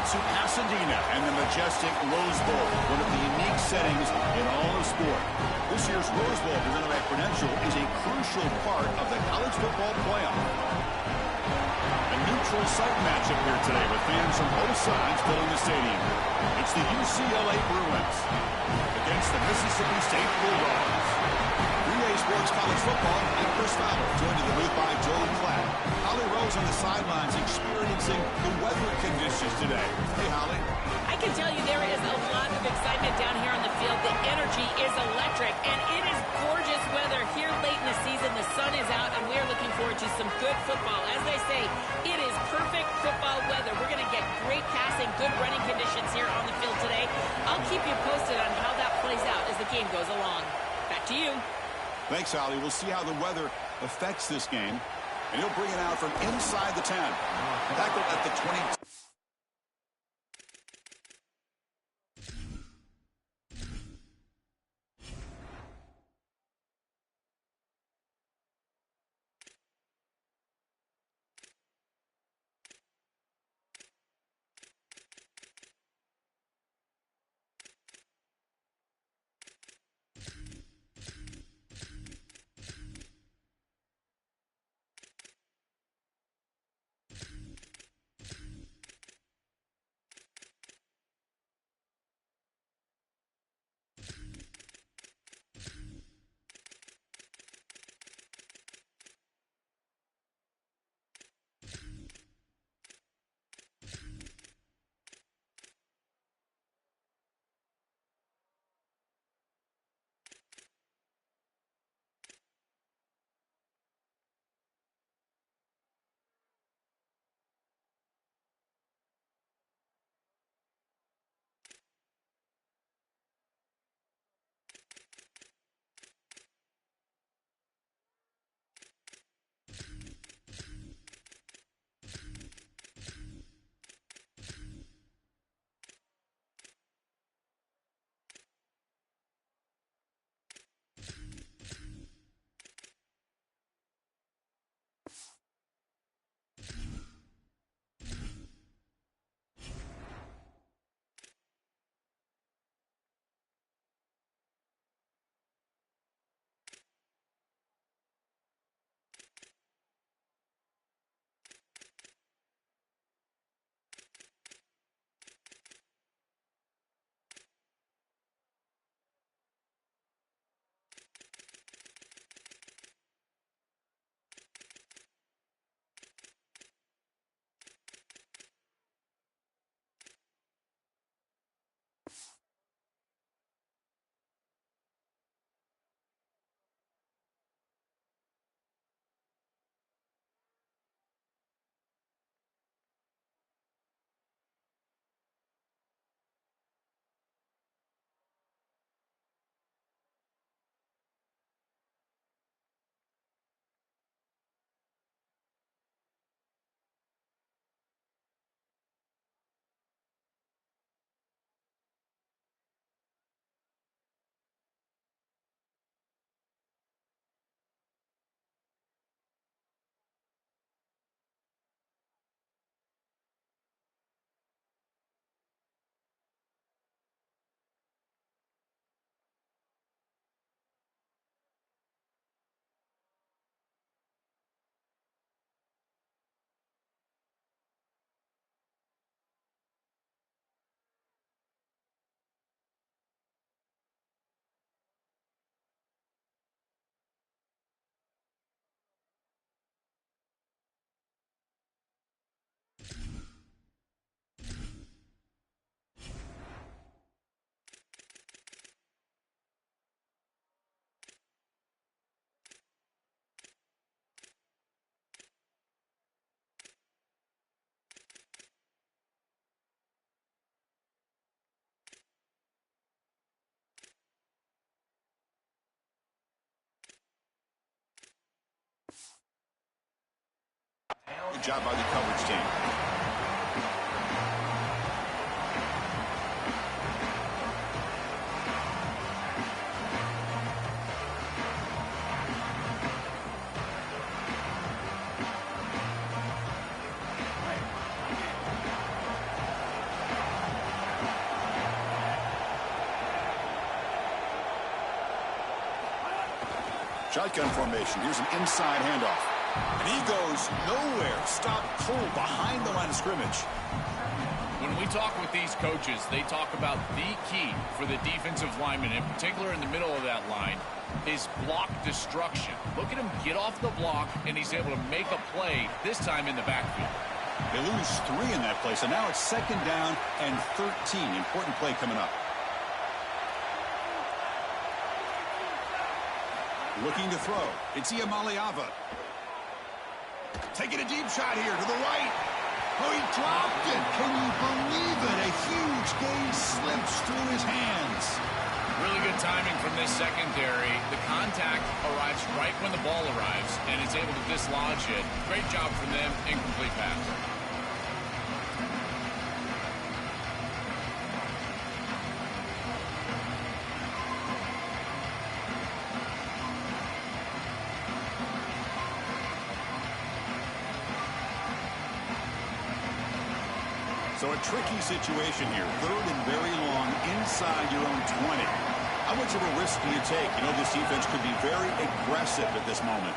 to Pasadena and the majestic Rose Bowl, one of the unique settings in all of sport. This year's Rose Bowl, presented by Prudential, is a crucial part of the college football playoff. A neutral site matchup here today with fans from both sides filling the stadium. It's the UCLA Bruins against the Mississippi State Bulldogs. Relay Sports College Football, I'm Chris Fowler, joined in the booth by Joel Klatt. Holly Rose on the sidelines experiencing the weather conditions today. Hey, Holly. I can tell you there is a lot of excitement down here on the field. The energy is electric, and it is gorgeous weather here late in the season. The sun is out, and we're looking forward to some good football. As they say, it is perfect football weather. We're going to get great passing, good running conditions here on the field today. I'll keep you posted on how that plays out as the game goes along. Back to you. Thanks, Holly. We'll see how the weather affects this game. And he'll bring it out from inside the 10. Tackled at the 20. Good job by the coverage team. Shotgun formation. Here's an inside handoff. And he goes nowhere. Stop cold behind the line of scrimmage. When we talk with these coaches, they talk about the key for the defensive lineman, in particular in the middle of that line, is block destruction. Look at him get off the block, and he's able to make a play, this time in the backfield. They lose 3 in that play, so now it's 2nd down and 13. Important play coming up. Looking to throw. It's Iamaleava. Taking a deep shot here to the right. Oh, he dropped it. Can you believe it? A huge gain slips through his hands. Really good timing from this secondary. The contact arrives right when the ball arrives, and it's able to dislodge it. Great job from them. Incomplete pass. So a tricky situation here. 3rd and very long inside your own 20. How much of a risk do you take? You know, this defense could be very aggressive at this moment.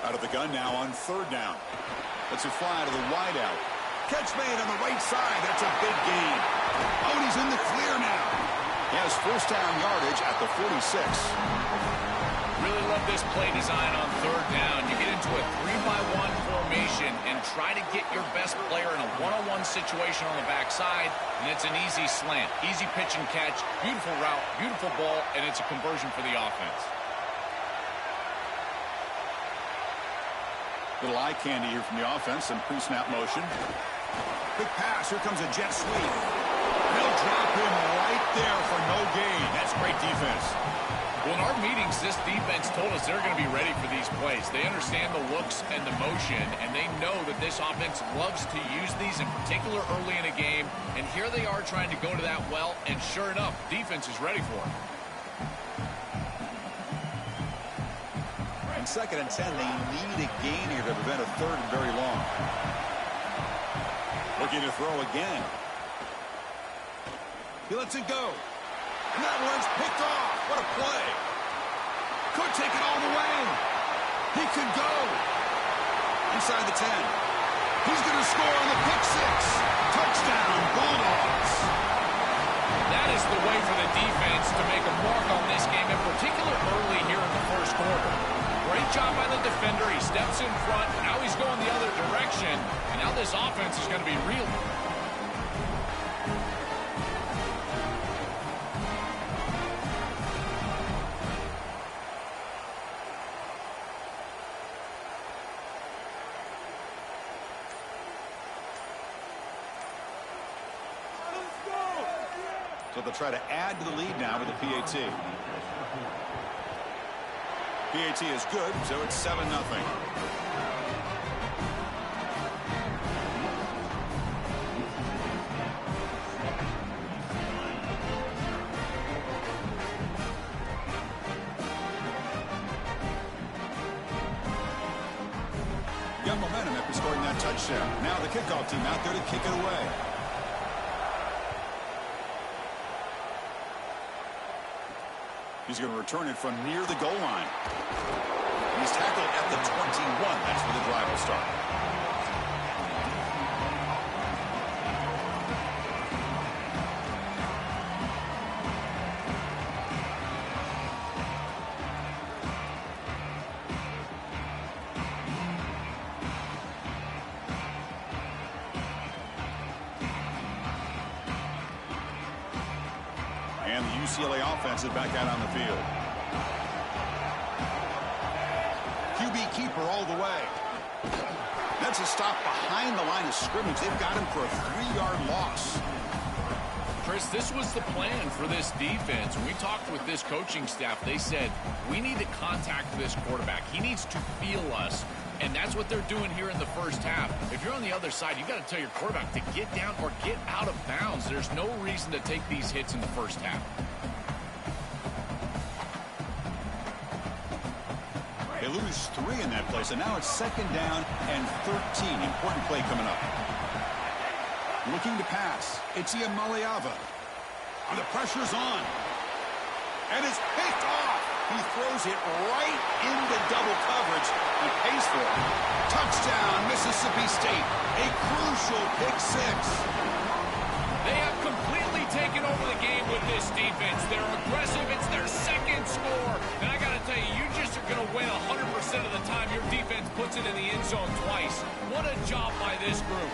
Out of the gun now on 3rd down. Let's it fly to the wideout. Catch made on the right side. That's a big gain. Oh, and he's in the clear now. He has 1st down yardage at the 46. Really love this play design on 3rd down. You get into a 3-by-1 formation and try to get your best player in a one-on-one situation on the backside, and it's an easy slant. Easy pitch and catch, beautiful route, beautiful ball, and it's a conversion for the offense. Little eye candy here from the offense and pre-snap motion. Quick pass. Here comes a jet sweep. They'll drop him right there for no gain. That's great defense. Well, in our meetings, this defense told us they're going to be ready for these plays. They understand the looks and the motion, and they know that this offense loves to use these, in particular early in a game. And here they are trying to go to that well, and sure enough, defense is ready for it. And 2nd and 10, they need a gain here to prevent a 3rd and very long. Looking to throw again. He lets it go. And that one's picked off. What a play. Could take it all the way. He could go. Inside the 10. He's going to score on the pick 6. Touchdown, Bulldogs. That is the way for the defense to make a mark on this game, in particular early here in the 1st quarter. Great job by the defender. He steps in front. Now he's going the other direction. And now this offense is going to be real. So they'll try to add to the lead now with the PAT. PAT is good, so it's 7-0. Got momentum after scoring that touchdown. Now the kickoff team out there to kick it away. He's going to return it from near the goal line. He's tackled at the 21. That's where the drive will start. And the UCLA offense is back out on the field. QB keeper all the way. That's a stop behind the line of scrimmage. They've got him for a 3-yard loss. Chris, this was the plan for this defense. When we talked with this coaching staff, they said, we need to contact this quarterback. He needs to feel us. And that's what they're doing here in the 1st half. If you're on the other side, you've got to tell your quarterback to get down or get out of bounds. There's no reason to take these hits in the 1st half. They lose 3 in that play, so now it's 2nd down and 13. Important play coming up. Looking to pass. It's Iamaleava. And the pressure's on. And it's picked off. He throws it right into double coverage and pays for it. Touchdown, Mississippi State. A crucial pick six. They have completely taken over the game with this defense. They're aggressive. It's their second score. And I got to tell you, you just are going to win 100% of the time your defense puts it in the end zone twice. What a job by this group.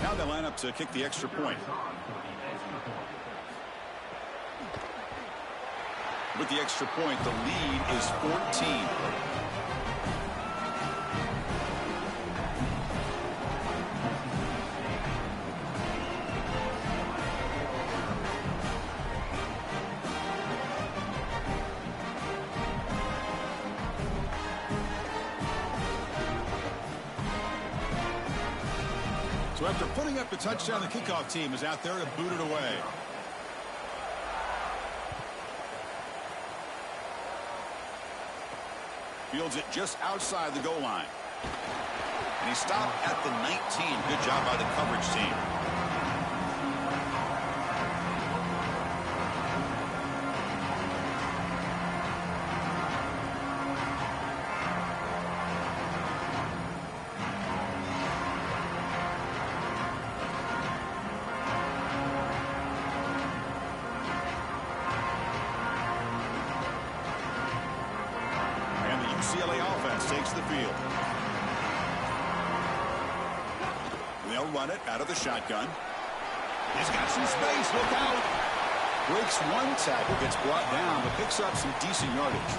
Now they line up to kick the extra point. With the extra point, the lead is 14. So after putting up the touchdown, the kickoff team is out there to boot it away. Fields it just outside the goal line. And he stopped at the 19. Good job by the coverage team. UCLA offense takes the field. They'll run it out of the shotgun. He's got some space. Look out. Breaks one tackle, gets brought down, but picks up some decent yardage.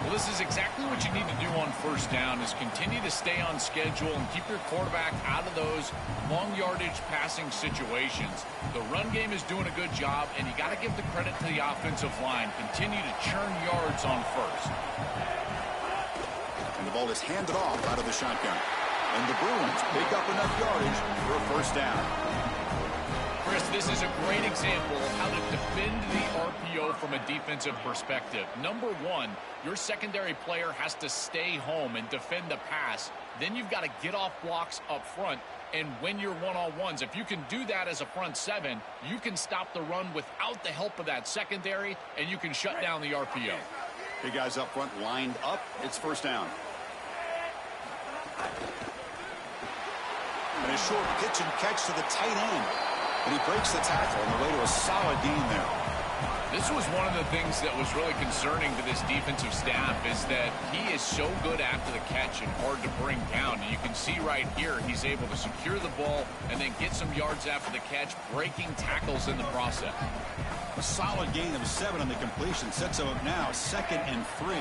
Well, this is exactly what you need to do on first down, is continue to stay on schedule and keep your quarterback out of those long yardage passing situations. The run game is doing a good job, and you got to give the credit to the offensive line. Continue to churn yards on first. And the ball is handed off out of the shotgun. And the Bruins pick up enough yardage for a first down. Chris, this is a great example of how to defend the RPO from a defensive perspective. Number one, your secondary player has to stay home and defend the pass. Then you've got to get off blocks up front and win your one-on-ones. If you can do that as a front seven, you can stop the run without the help of that secondary, and you can shut down the RPO. Big guys up front lined up. It's first down. And a short pitch and catch to the tight end. And he breaks the tackle on the way to a solid gain there. This was one of the things that was really concerning to this defensive staff, is that he is so good after the catch and hard to bring down. And you can see right here, he's able to secure the ball and then get some yards after the catch, breaking tackles in the process. A solid gain of 7 on the completion sets him up now 2nd and 3.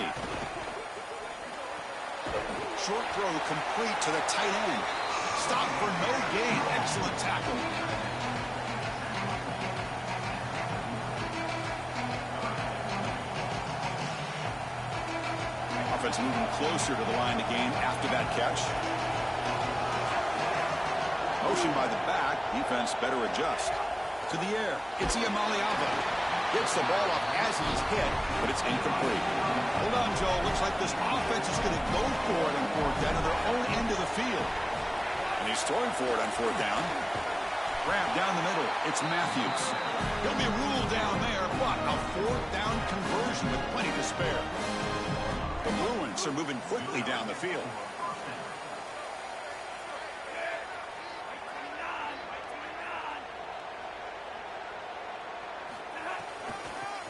Short throw complete to the tight end. Stop for no gain. Excellent tackle. Offense moving closer to the line to gain after that catch. Motion by the back. Defense better adjust. To the air. It's Iamaleava. Gets the ball up as he's hit, but it's incomplete. Hold on, Joe. Looks like this offense is going to go for it on 4th down to their own end of the field. And he's throwing for it on 4th down. Grab down the middle. It's Matthews. He'll be ruled down there, but a 4th down conversion with plenty to spare. The Bruins are moving quickly down the field.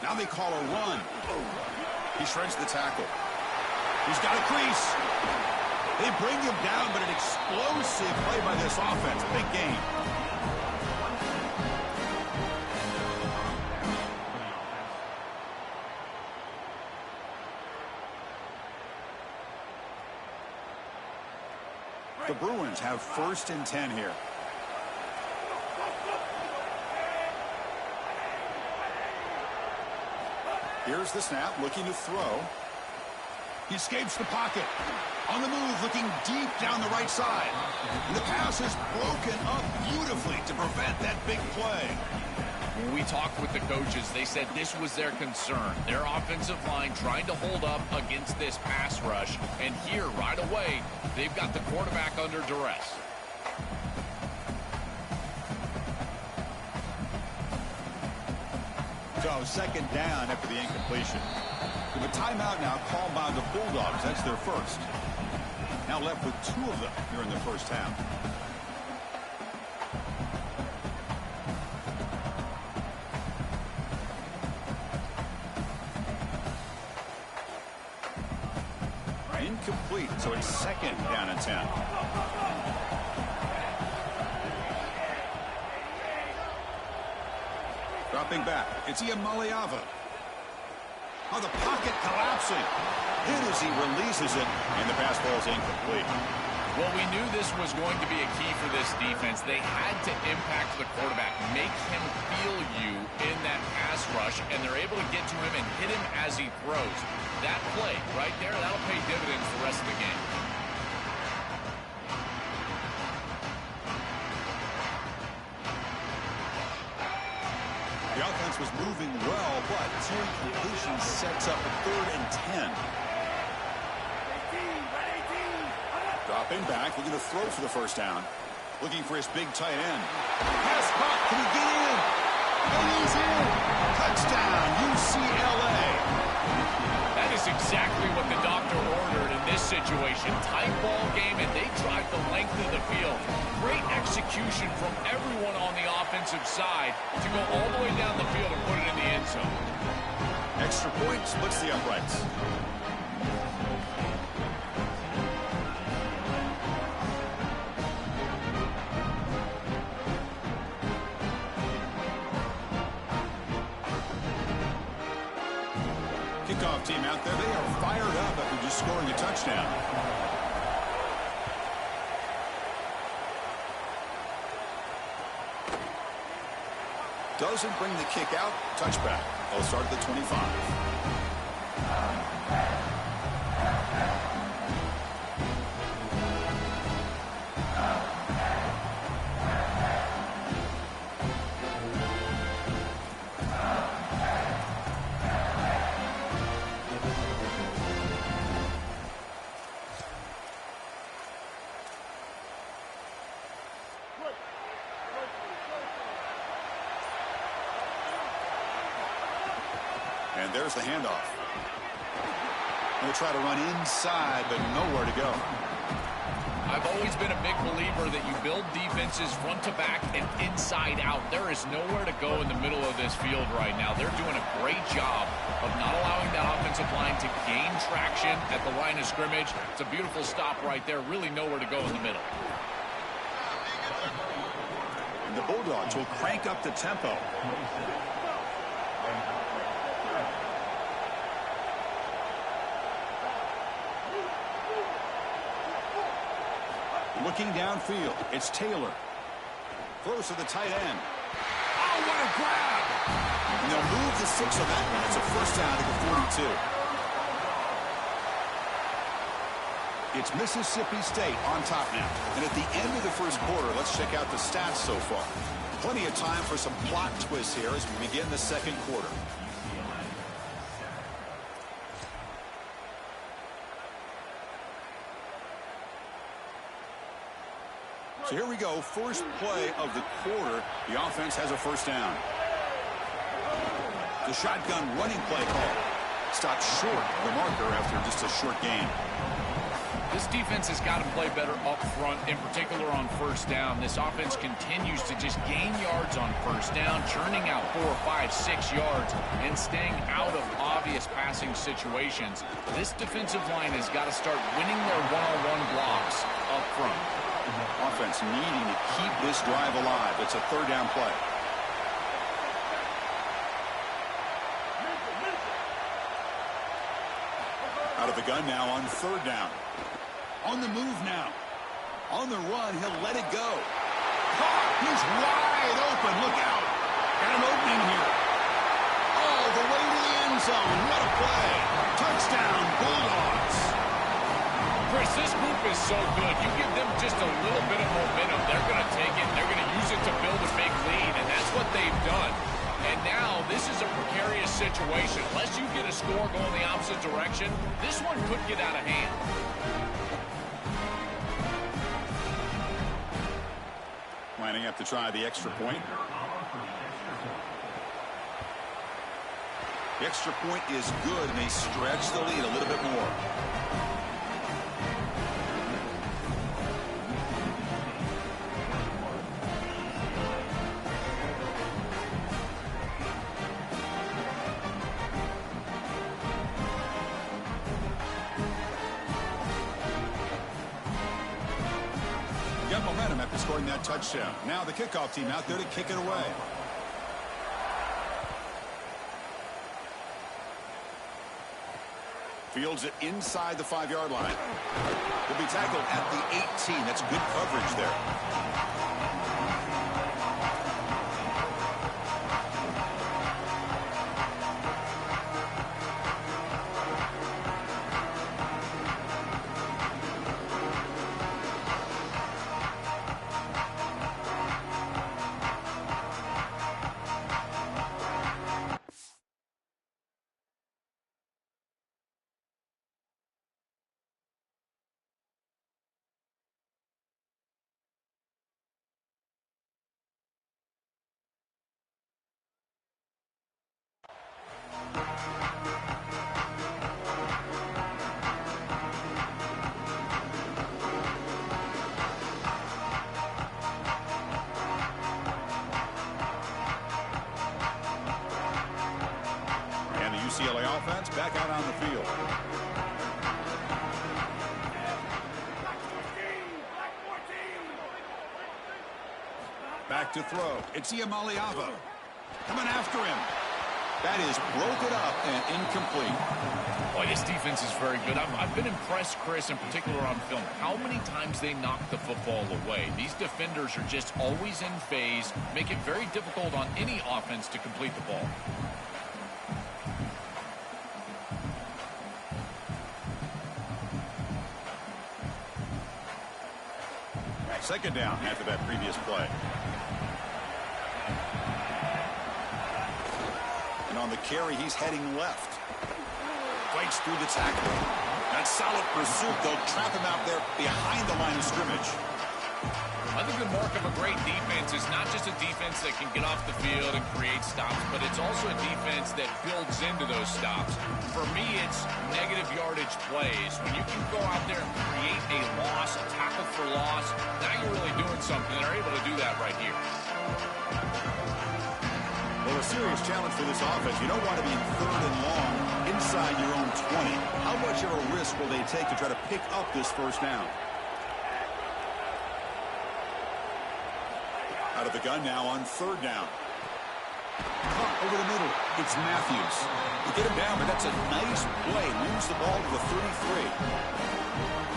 Now they call a run. He shreds the tackle. He's got a crease. They bring him down, but an explosive play by this offense. Big gain. The Bruins have 1st and 10 here. Here's the snap, looking to throw. He escapes the pocket. On the move, looking deep down the right side. And the pass is broken up beautifully to prevent that big play. When we talked with the coaches, they said this was their concern. Their offensive line trying to hold up against this pass rush. And here, right away, they've got the quarterback under duress. So second down after the incompletion. With a timeout now called by the Bulldogs. That's their first. Now left with 2 of them here in the first half. Incomplete, so it's second down and 10. Dropping back, it's Iamaleava. Oh, the pocket collapsing. Hit as he releases it, and the pass ball is incomplete. Well, we knew this was going to be a key for this defense. They had to impact the quarterback, make him feel you in that pass rush, and they're able to get to him and hit him as he throws. That play right there, that'll pay dividends the rest of the game. The offense was moving well, but 2 completions sets up a 3rd and 10. Dropping back, looking to throw for the first down. Looking for his big tight end. Pass caught, can he get in? And he's in. Touchdown, UCLA. That is exactly what the doctor ordered in this situation. Tight ball game, and they drive the length of the field. Great execution from everyone on the offensive side to go all the way down the field and put it in the end zone. Extra point splits the uprights. Kickoff team out there. They are fired up after just scoring a touchdown. Doesn't bring the kick out. Touchback. They'll start at the 25. And there's the handoff. They'll try to run inside, but nowhere to go. I've always been a big believer that you build defenses front to back and inside out. There is nowhere to go in the middle of this field right now. They're doing a great job of not allowing that offensive line to gain traction at the line of scrimmage. It's a beautiful stop right there. Really nowhere to go in the middle. And the Bulldogs will crank up the tempo. Looking downfield, it's Taylor. Throws to the tight end. Oh, what a grab! And they'll move the 6 on that one. It's a first down to the 42. It's Mississippi State on top now. And at the end of the first quarter, let's check out the stats so far. Plenty of time for some plot twists here as we begin the second quarter. So here we go, first play of the quarter. The offense has a first down. The shotgun running play call. Stopped short of the marker after just a short gain. This defense has got to play better up front, in particular on first down. This offense continues to just gain yards on first down, churning out 4, 5, 6 yards, and staying out of obvious passing situations. This defensive line has got to start winning their one-on-one blocks up front. Offense needing to keep this drive alive. It's a third down play. Out of the gun now on third down. On the move now. On the run, he'll let it go. Caught! He's wide open. Look out. Got an opening here. Oh, the way to the end zone. What a play. Touchdown, Bulldogs. Chris, this group is so good. You give them just a little bit of momentum, they're going to take it. They're going to use it to build a big lead, and that's what they've done. And now this is a precarious situation. Unless you get a score going the opposite direction, this one could get out of hand. Lining up to try the extra point. The extra point is good, and they stretch the lead a little bit more. Got momentum after scoring that touchdown. Now the kickoff team out there to kick it away. Fields it inside the 5-yard line. He'll be tackled at the 18. That's good coverage there. UCLA offense back out on the field. Back to throw. It's Iamaleava coming after him. That is broken up and incomplete. Boy, this defense is very good. I've been impressed, Chris, in particular on film, how many times they knock the football away. These defenders are just always in phase, make it very difficult on any offense to complete the ball. Second down after that previous play. And on the carry, he's heading left. Fights through the tackle. That solid pursuit. They'll trap him out there behind the line of scrimmage. I think the mark of a great defense is not just a defense that can get off the field and create stops, but it's also a defense that builds into those stops. For me, it's negative yardage plays. When you can go out there and create a loss, a tackle for loss, now you're really doing something. They're able to do that right here. Well, a serious challenge for this offense. You don't want to be in third and long inside your own 20. How much of a risk will they take to try to pick up this first down? Out of the gun now on third down. Caught over the middle. It's Matthews. You get him down, but that's a nice play. Moves the ball to the 33.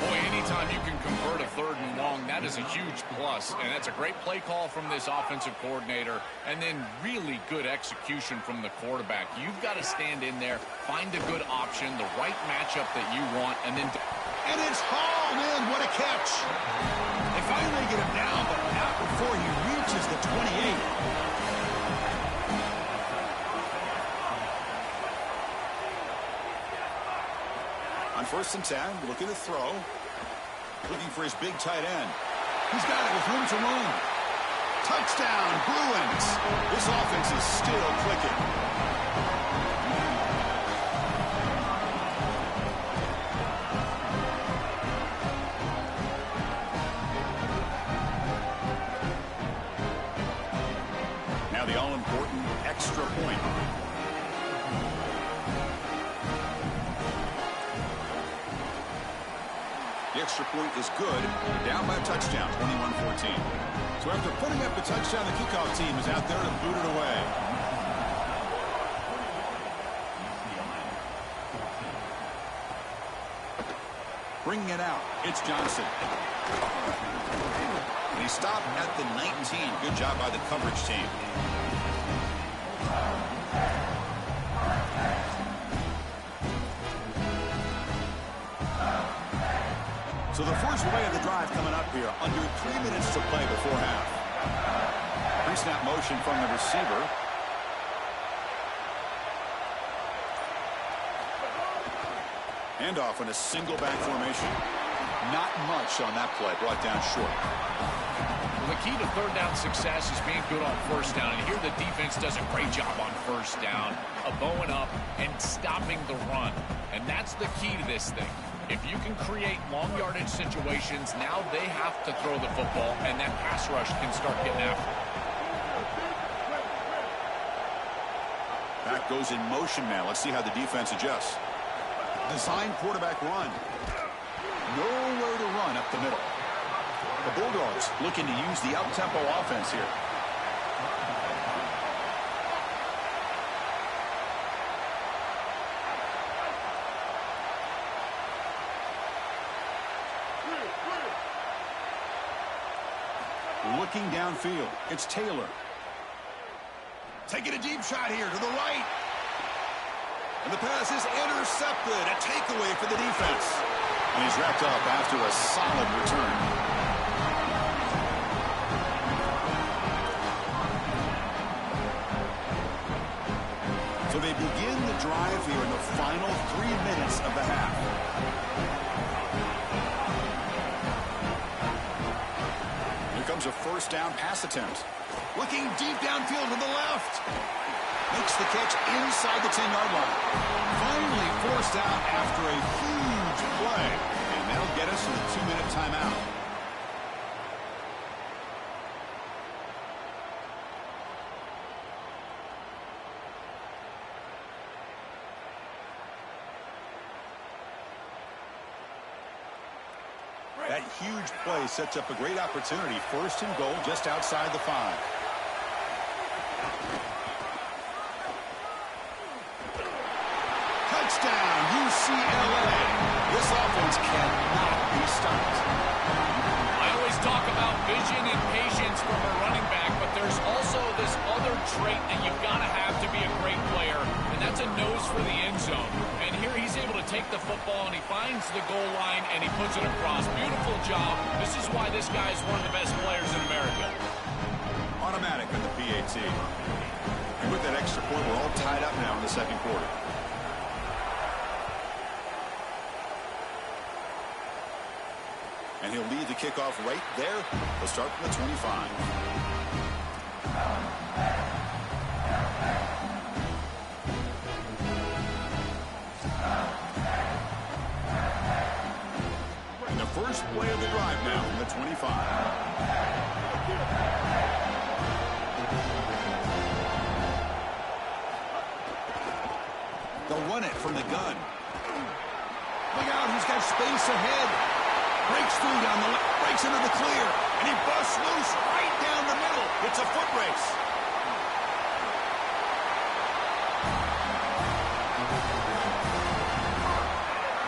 Boy, anytime you can convert a third and long, that is a huge plus. And that's a great play call from this offensive coordinator. And then really good execution from the quarterback. You've got to stand in there, find a good option, the right matchup that you want, and then... And it's hauled in. What a catch. They finally get him down, but not before he reaches the 28. On 1st and 10, looking to throw. Looking for his big tight end. He's got it with room to roam. Touchdown, Bruins. This offense is still clicking. Now the all-important extra point. The extra point is good. Down by a touchdown, 21-14. So after putting up the touchdown, the kickoff team is out there to boot it away. Bringing it out, it's Johnson. And he stopped at the 19. Good job by the coverage team. So the first play of the drive coming up here. Under 3 minutes to play before half. Pre-snap motion from the receiver. Handoff in a single back formation. Not much on that play. Brought down short. Well, the key to third down success is being good on first down. And here the defense does a great job on first down of bowing up and stopping the run. And that's the key to this thing. If you can create long yardage situations, now they have to throw the football, and that pass rush can start getting after it. Back goes in motion now. Let's see how the defense adjusts. Design quarterback run. Nowhere to run up the middle. The Bulldogs looking to use the up-tempo offense here. Looking downfield, it's Taylor. Taking a deep shot here to the right. And the pass is intercepted. A takeaway for the defense. And he's wrapped up after a solid return. So they begin the drive here in the final 3 minutes of the half. Here comes a first down pass attempt. Looking deep downfield to the left. Makes the catch inside the 10-yard line. Finally forced out after a huge play. And that'll get us to the 2-minute timeout. That huge play sets up a great opportunity. First and goal just outside the 5. Touchdown, UCLA. This offense cannot be stopped. I always talk about vision and patience from a running back, but there's also this other trait that you've got to have to be a great player, and that's a nose for the end zone. And here he's able to take the football, and he finds the goal line, and he puts it across. Beautiful job. This is why this guy is one of the best players in America. Automatic on the PAT. And with that extra point, we're all tied up now in the second quarter. And he'll lead the kickoff right there. He'll start from the 25. And the first play of the drive now from the 25. They'll run it from the gun. Look out, he's got space ahead. Breaks through down the left, breaks into the clear, and he busts loose right down the middle. It's a foot race.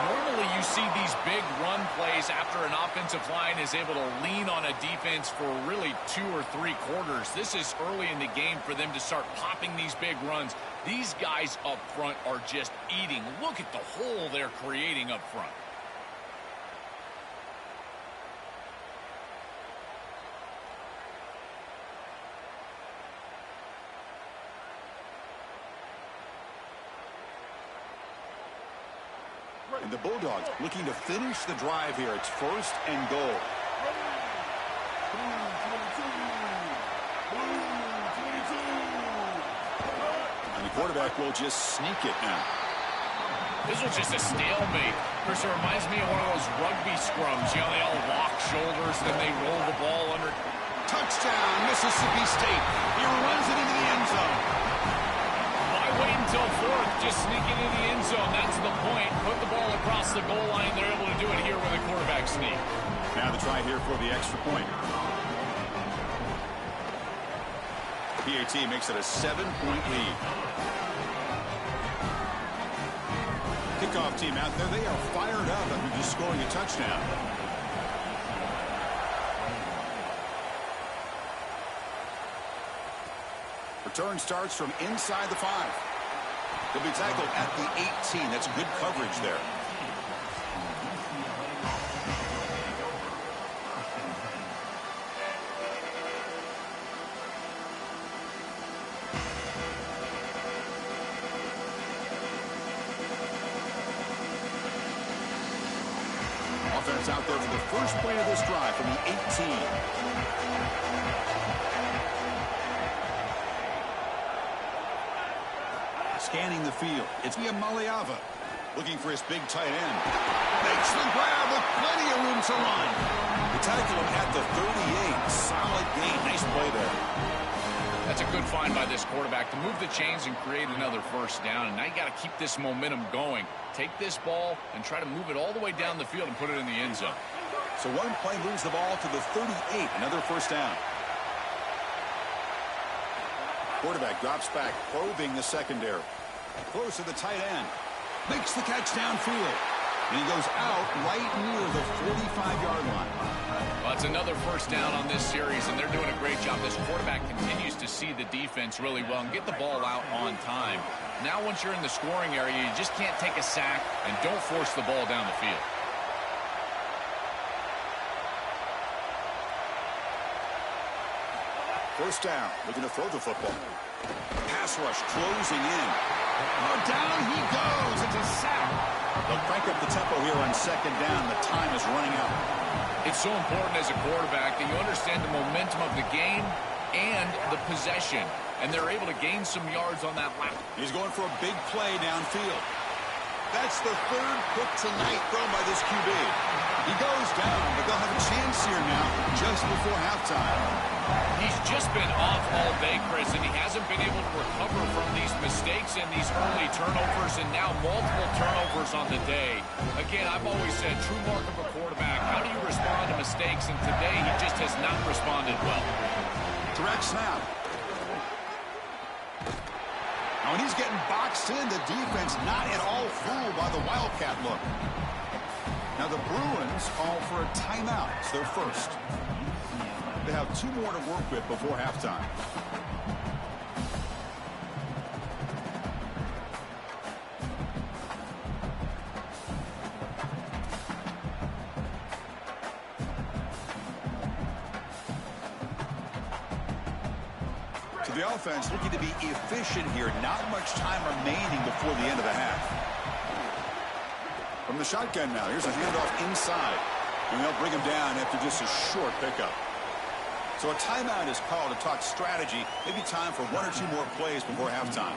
Normally you see these big run plays after an offensive line is able to lean on a defense for really 2 or 3 quarters. This is early in the game for them to start popping these big runs. These guys up front are just eating. Look at the hole they're creating up front. And the Bulldogs looking to finish the drive here. It's first and goal. And the quarterback will just sneak it now. This was just a stalemate. Chris, it reminds me of one of those rugby scrums. You know, they all lock shoulders, then they roll the ball under. Touchdown, Mississippi State. He runs it into the end zone. Why wait until fourth? Just sneak it into the end zone. That's the point. Put the ball across the goal line. They're able to do it here with a quarterback sneak. Now the try here for the extra point. PAT makes it a 7-point lead. Kickoff team out there. They are fired up after just scoring a touchdown. Return starts from inside the 5. He'll be tackled at the 18. That's good coverage there. It's out there for the first play of this drive from the 18. Scanning the field. It's via Maliava. Looking for his big tight end. Makes the grab with plenty of room to run. The tackle him at the 38. Solid gain. Nice play there. That's a good find by this quarterback to move the chains and create another first down. And now you got to keep this momentum going. Take this ball and try to move it all the way down the field and put it in the end zone. So one play moves the ball to the 38. Another first down. Quarterback drops back, probing the secondary. Throws to the tight end. Makes the catch downfield. And he goes out right near the 45-yard line. Well, it's another first down on this series, and they're doing a great job. This quarterback continues to see the defense really well and get the ball out on time. Now, once you're in the scoring area, you just can't take a sack and don't force the ball down the field. First down, looking to throw the football. Pass rush closing in. Oh, down he goes. It's a sack. They'll crank up the tempo here on second down. The time is running out. It's so important as a quarterback that you understand the momentum of the game and the possession. And they're able to gain some yards on that lap. He's going for a big play downfield. That's the third pick tonight thrown by this QB. He goes down, but they'll have a chance here now just before halftime. He's just been off all day, Chris, and he hasn't been able to recover from these mistakes and these early turnovers, and now multiple turnovers on the day. Again, I've always said, true mark of a quarterback, how do you respond to mistakes? And today, he just has not responded well. Direct snap. Now, when he's getting boxed in, the defense not at all fooled by the Wildcat look. Now, the Bruins call for a timeout. It's their first. They have two more to work with before halftime. So the offense looking to be efficient here. Not much time remaining before the end of the half. From the shotgun now, here's a handoff inside. And they'll bring him down after just a short pickup. So a timeout is called to talk strategy. Maybe time for one or two more plays before halftime.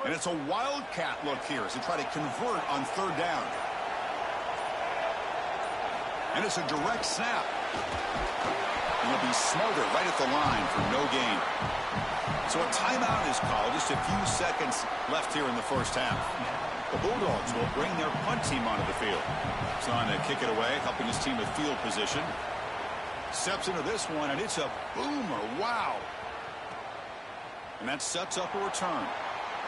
And it's a wildcat look here as they try to convert on third down. And it's a direct snap. And he'll be smothered right at the line for no gain. So a timeout is called. Just a few seconds left here in the first half. The Bulldogs will bring their punt team onto the field. It's on to kick it away, helping his team with field position. Steps into this one, and it's a boomer. Wow. And that sets up a return.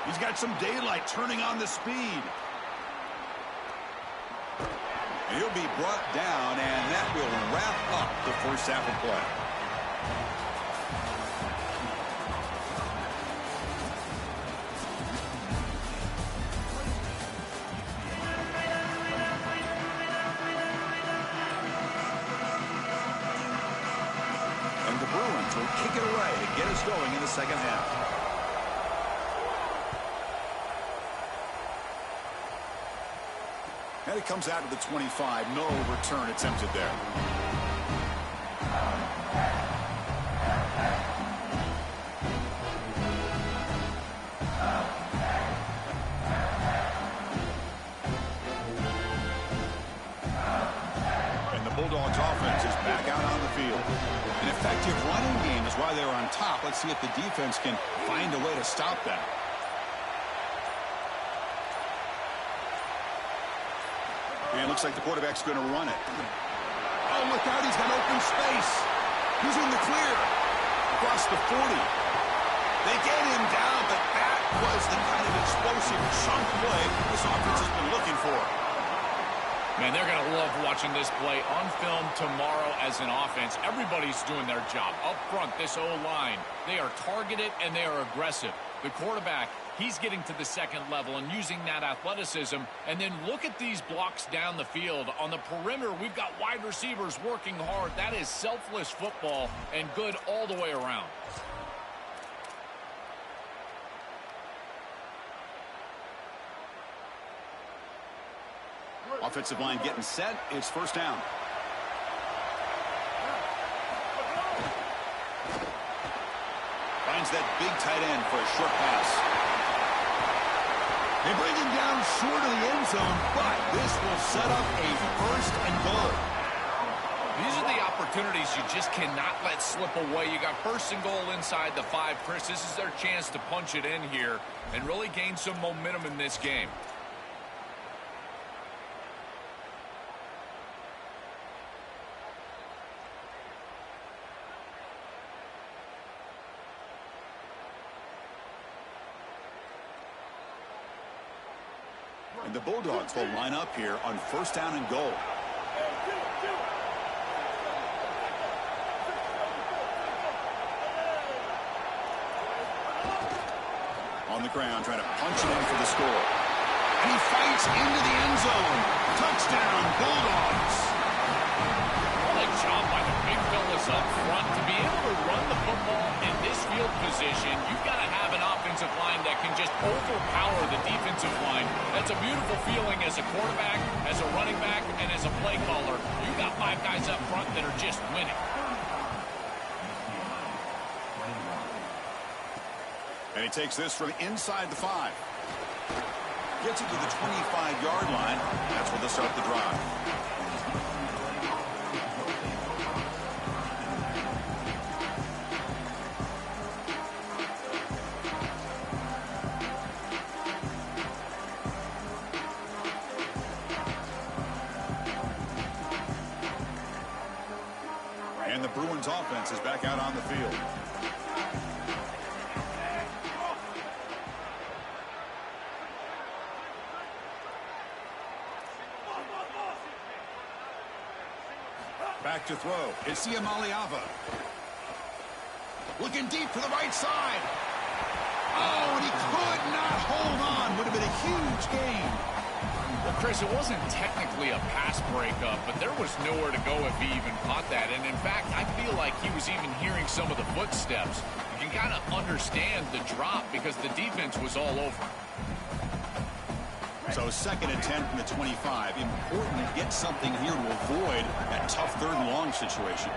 He's got some daylight turning on the speed. And he'll be brought down, and that will wrap up the first half of play. And the Bruins will kick it away to get us going in the second half. And it comes out to the 25. No return attempted there. And the Bulldogs offense is back out on the field. An effective running game is why they're on top. Let's see if the defense can find a way to stop that. And it looks like the quarterback's going to run it. Oh, look out. He's got open space. He's in the clear. Across the 40. They get him down, but that was the kind of explosive chunk play this offense has been looking for. Man, they're going to love watching this play on film tomorrow as an offense. Everybody's doing their job. Up front, this O-line, they are targeted and they are aggressive. The quarterback, he's getting to the second level and using that athleticism. And then look at these blocks down the field. On the perimeter, we've got wide receivers working hard. That is selfless football and good all the way around. Offensive line getting set. It's first down. Finds that big tight end for a short pass. They bring him down short of the end zone, but this will set up a first and goal. These are the opportunities you just cannot let slip away. You got first and goal inside the 5. Chris, this is their chance to punch it in here and really gain some momentum in this game. And the Bulldogs will line up here on first down and goal. On the ground, trying to punch it in for the score. And he fights into the end zone. Touchdown, Bulldogs. What a job by the big fellas up front. To be able to run the football in this field position, you've got to have an offensive line that can just overpower the defensive line. That's a beautiful feeling as a quarterback, as a running back, and as a play caller. You've got 5 guys up front that are just winning. And he takes this from inside the 5. Gets it to the 25-yard line. That's where they'll start the drive. And the Bruins offense is back out on the field. Back to throw. It's Siamaliava. Looking deep to the right side. Oh, and he could not hold on. Would have been a huge gain. Well, Chris, it wasn't technically a pass breakup, but there was nowhere to go if he even caught that. And, in fact, I feel like he was even hearing some of the footsteps. You can kind of understand the drop because the defense was all over. So second and 10 from the 25. Important to get something here to avoid that tough third and long situation.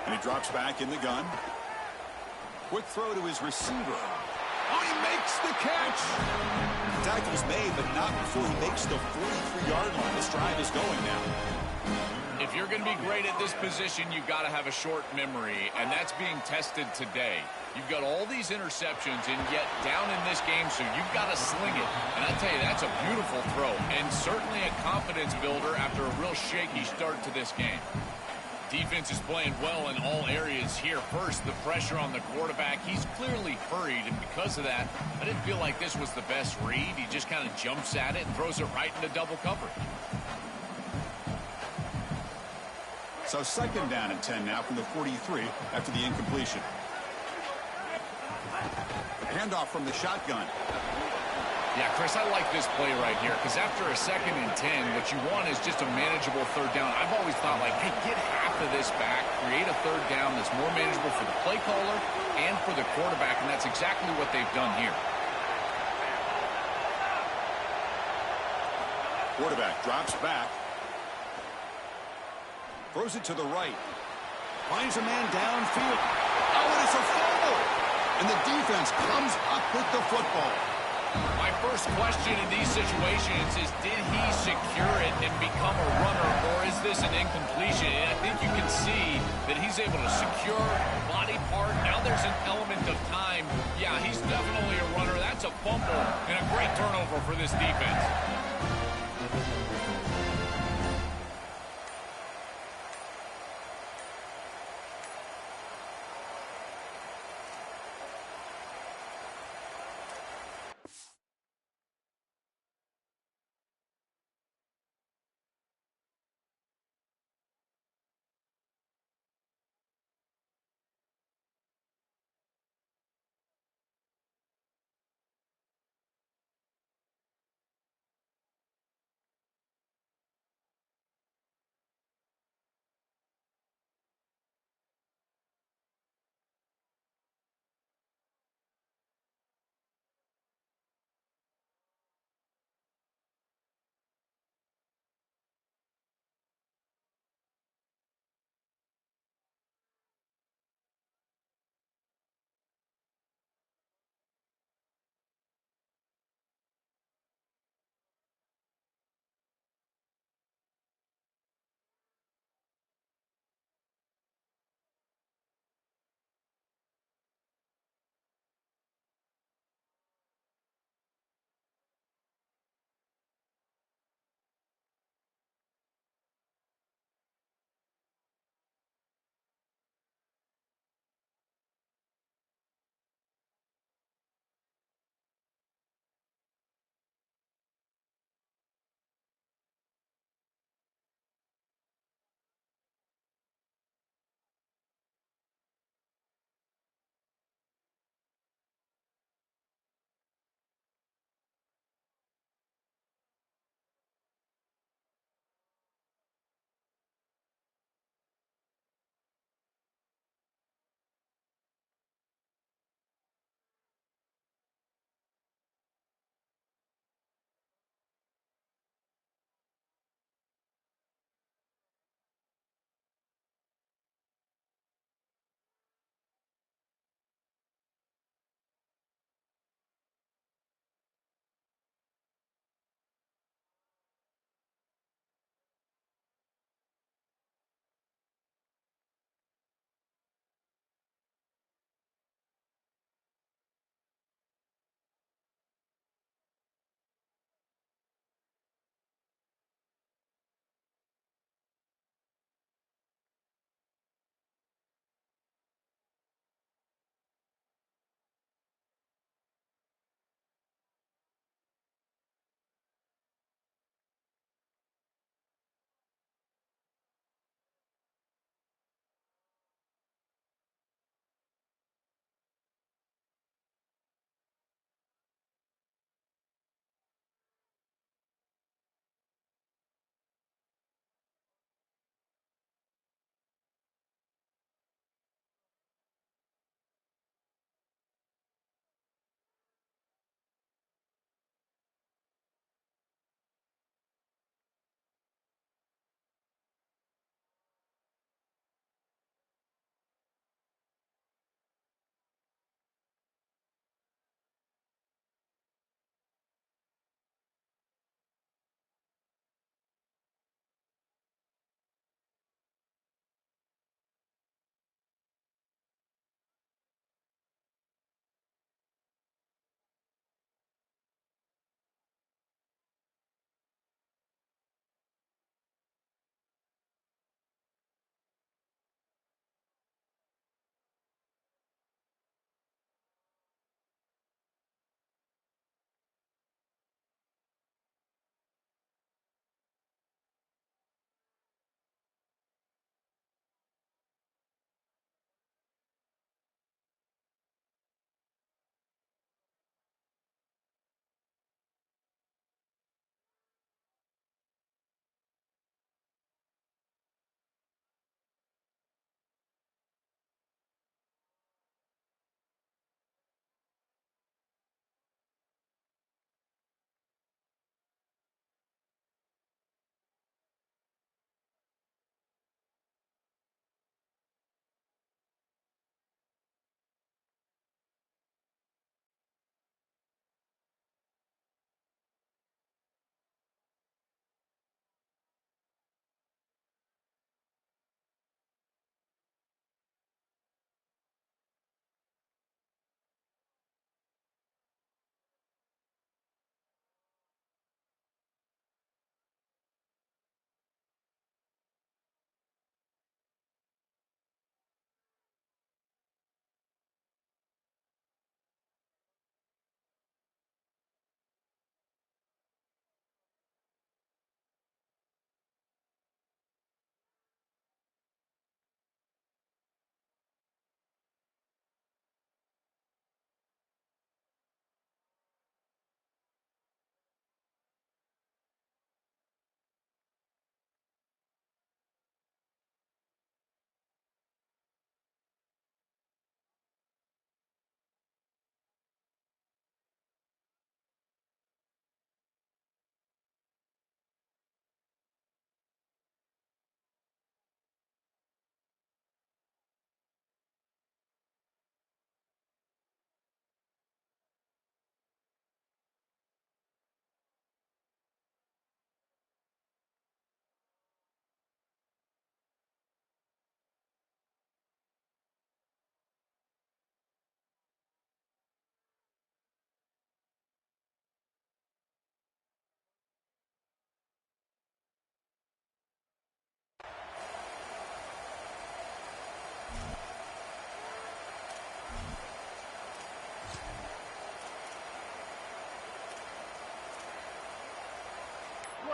And he drops back in the gun. Quick throw to his receiver. Oh, he makes the catch. The tackle's made, but not before he makes the 43-yard line. This drive is going now. If you're going to be great at this position, you've got to have a short memory, and that's being tested today. You've got all these interceptions, and yet down in this game, so you've got to sling it. And I tell you, that's a beautiful throw, and certainly a confidence builder after a real shaky start to this game. Defense is playing well in all areas here. First, the pressure on the quarterback. He's clearly hurried, and because of that, I didn't feel like this was the best read. He just kind of jumps at it and throws it right into double coverage. So second down and 10 now from the 43 after the incompletion. Handoff from the shotgun. Yeah, Chris, I like this play right here because after a second and 10, what you want is just a manageable third down. I've always thought, like, hey, get half of this back, create a third down that's more manageable for the play caller and for the quarterback, and that's exactly what they've done here. Quarterback drops back. Throws it to the right. Finds a man downfield. Oh, and it's a fumble. And the defense comes up with the football. My first question in these situations is, did he secure it and become a runner, or is this an incompletion? And I think you can see that he's able to secure body part. Now there's an element of time. Yeah, he's definitely a runner. That's a fumble and a great turnover for this defense.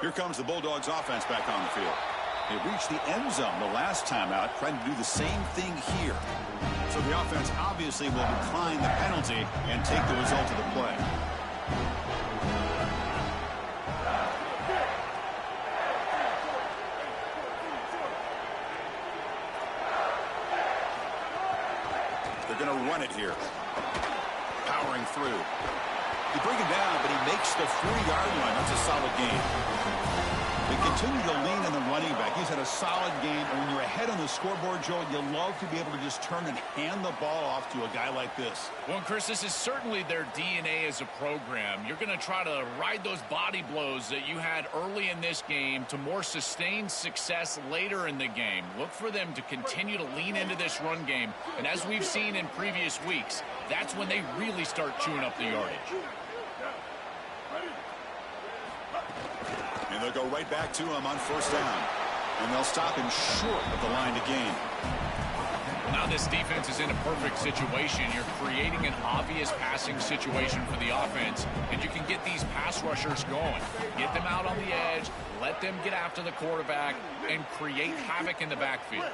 Here comes the Bulldogs offense back on the field. They reached the end zone the last time out, trying to do the same thing here. So the offense obviously will decline the penalty and take the result of the play. They're going to run it here. Powering through. They bring him down, but he makes the 40-yard line. That's a solid gain. They continue to lean on the running back. He's had a solid game. And when you're ahead on the scoreboard, Joe, you love to be able to just turn and hand the ball off to a guy like this. Well, Chris, this is certainly their DNA as a program. You're going to try to ride those body blows that you had early in this game to more sustained success later in the game. Look for them to continue to lean into this run game. And as we've seen in previous weeks, that's when they really start chewing up the yardage. And they'll go right back to him on first down. And they'll stop him short of the line to gain. Now this defense is in a perfect situation. You're creating an obvious passing situation for the offense, and you can get these pass rushers going. Get them out on the edge, let them get after the quarterback, and create havoc in the backfield.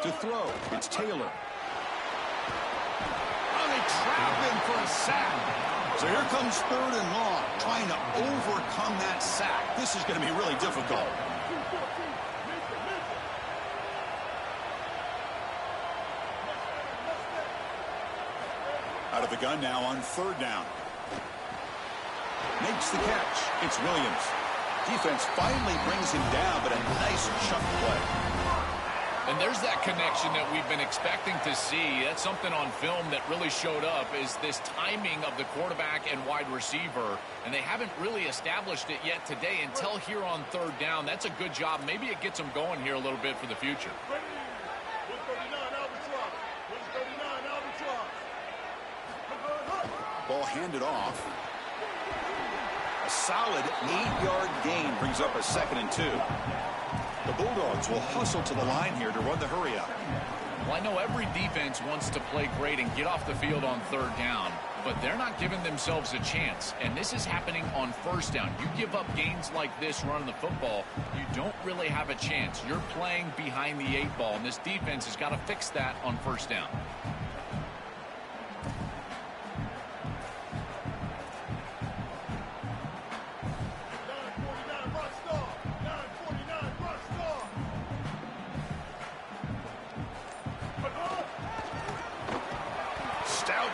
To throw, it's Taylor. Oh, they trap him for a sack. So here comes 3rd and long, trying to overcome that sack. This is going to be really difficult. Out of the gun now on 3rd down. Makes the catch. It's Williams. Defense finally brings him down, but a nice chunk play. And there's that connection that we've been expecting to see. That's something on film that really showed up, is this timing of the quarterback and wide receiver. And they haven't really established it yet today until here on 3rd down. That's a good job. Maybe it gets them going here a little bit for the future. Ball handed off. A solid 8-yard gain brings up a 2nd and 2. The Bulldogs will hustle to the line here to run the hurry up. Well, I know every defense wants to play great and get off the field on 3rd down, but they're not giving themselves a chance. And this is happening on 1st down. You give up gains like this running the football, you don't really have a chance. You're playing behind the 8 ball, and this defense has got to fix that on 1st down.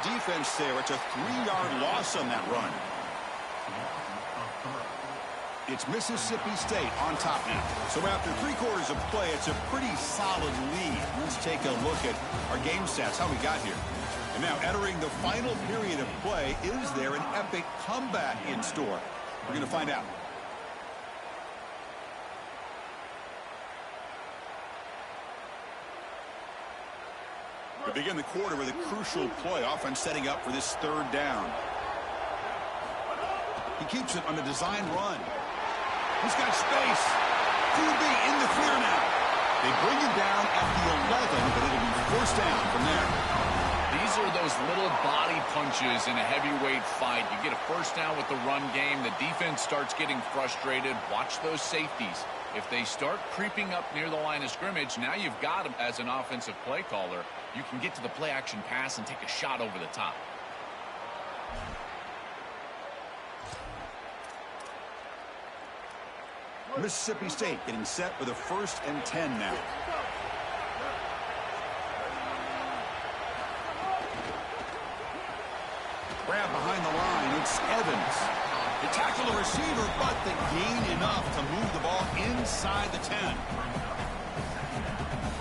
Defense there. It's a 3-yard loss on that run. It's Mississippi State on top now. So after 3 quarters of play, it's a pretty solid lead. Let's take a look at our game stats, how we got here. And now entering the final period of play, is there an epic comeback in store? We're going to find out. We begin the quarter with a crucial play. Offense setting up for this 3rd down. He keeps it on a design run. He's got space. QB in the clear now. They bring him down at the 11, but it'll be 1st down from there. These are those little body punches in a heavyweight fight. You get a 1st down with the run game. The defense starts getting frustrated. Watch those safeties. If they start creeping up near the line of scrimmage, now you've got them as an offensive play caller. You can get to the play-action pass and take a shot over the top. Mississippi State getting set with a 1st and 10 now. Grab behind the line. It's Evans. They tackle the receiver, but they gain enough to move the ball inside the 10.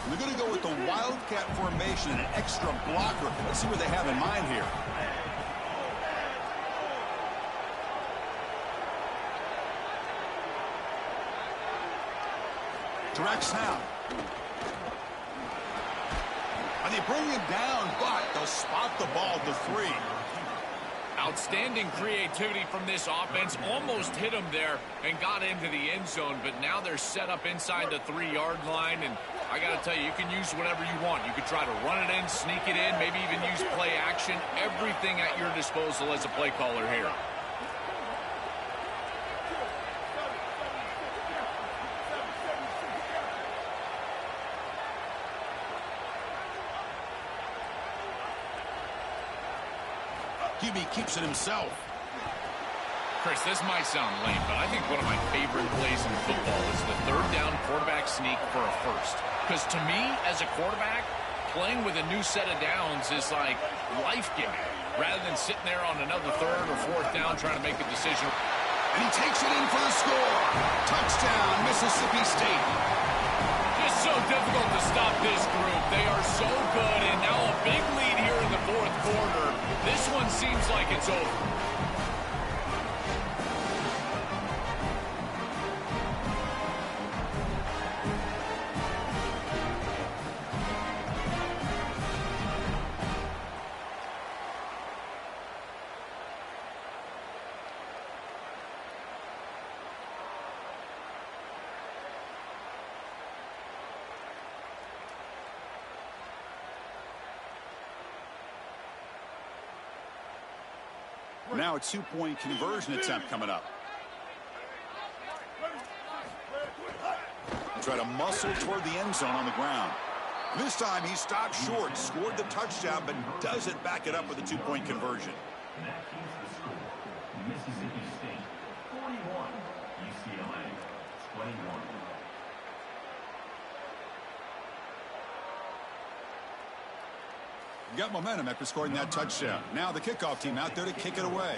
They're going to go with the Wildcat formation and an extra blocker. Let's see what they have in mind here. Direct snap. And they bring him down, but they'll spot the ball to 3. Outstanding creativity from this offense. Almost hit him there and got into the end zone, but now they're set up inside the 3-yard line, and I got to tell you, you can use whatever you want. You could try to run it in, sneak it in, maybe even use play action. Everything at your disposal as a play caller here. QB keeps it himself. Chris, this might sound lame, but I think one of my favorite plays in football is the third down quarterback sneak for a first. Because to me, as a quarterback, playing with a new set of downs is like life-giving, rather than sitting there on another third or fourth down trying to make a decision. And he takes it in for the score. Touchdown, Mississippi State. Just so difficult to stop this group. They are so good, and now a big lead here in the fourth quarter. This one seems like it's over. Now a two-point conversion attempt coming up. Try to muscle toward the end zone on the ground. This time he stopped short, scored the touchdown, but doesn't back it up with a two-point conversion. Mississippi State 41, UCLA 21. Got momentum after scoring that touchdown. Now the kickoff team out there to kick it away.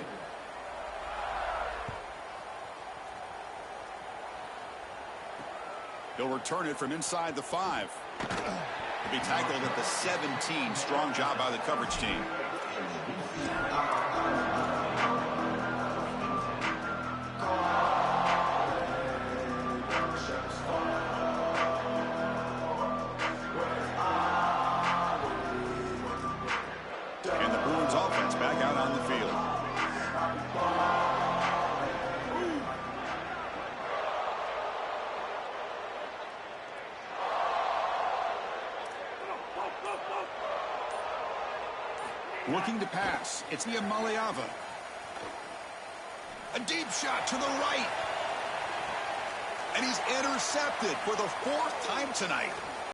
He'll return it from inside the 5. He'll be tackled at the 17. Strong job by the coverage team. Looking to pass. It's the Maliava. A deep shot to the right. And he's intercepted for the 4th time tonight.